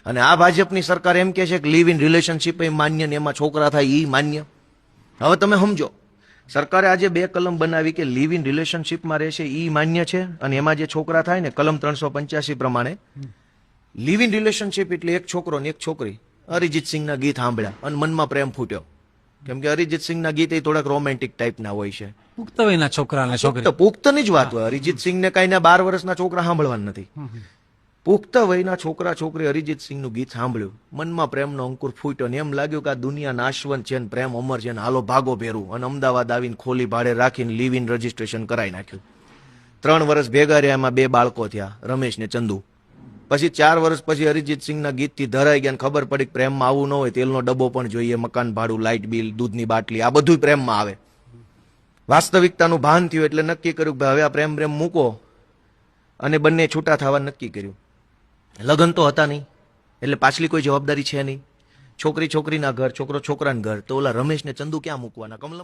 અને આ ભાજપની સરકાર એમ કે છે કે લિવ ઇન રિલેશનશીપ એ માન્ય ને એમાં છોકરા થાય એ માન્ય. હવે તમે સમજો, સરકારે આજે 2 કલમ બનાવી કે લિવ ઇન રિલેશનશીપમાં રહેશે એ માન્ય છે, અને એમાં જે છોકરા થાય ને કલમ 385 પ્રમાણે લિવ ઇન રિલેશનશીપ એટલે એક છોકરો ને એક છોકરી અરિજીત સિંહના ગીત સાંભળ્યા અને મનમાં પ્રેમ ફૂટ્યો. કેમ કે અરિજીત સિંહના ગીત એ થોડાક રોમેન્ટિક ટાઈપના હોય છે. પુખ્ત વયના છોકરા અને છોકરી. પુખ્તની જ વાત હોય. અરિજીત સિંહને કઈ 12 વર્ષના છોકરા સાંભળવાના નથી. પુખ્ત વયના છોકરા છોકરી અરિજીત સિંહનું ગીત સાંભળ્યું, મનમાં પ્રેમનો અંકુર ફૂટ્યો ને એમ લાગ્યું કે આ દુનિયા નાશવંત છે ને પ્રેમ અમર છે ને હાલો ભાગો ભેરું, અને અમદાવાદ આવીને ખોલી ભાડે રાખીને લિવ ઇન રજીસ્ટ્રેશન કરાવી નાખ્યું. 3 વર્ષ ભેગા રહ્યા, એમાં 2 બાળકો થયા, રમેશ ને ચંદુ. પછી 4 વર્ષ પછી અરિજીત સિંહના ગીતથી ધરાઈ ગયા, ખબર પડી કે પ્રેમમાં આવું ન હોય, તેલનો ડબ્બો પણ જોઈએ, મકાન ભાડું, લાઇટ બિલ, દૂધની બાટલી, આ બધું પ્રેમમાં આવે. વાસ્તવિકતાનું ભાન થયું એટલે નક્કી કર્યું કે હવે આ પ્રેમ મૂકો, અને બંને છૂટા થવા નક્કી કર્યું. લગ્ન તો હતા નહીં એટલે પાછલી કોઈ જવાબદારી છે નહીં. છોકરી છોકરીના ઘર, છોકરો છોકરાના ઘર, તો ઓલા રમેશ ને ચંદુ ક્યાં મૂકવાના? કમલમ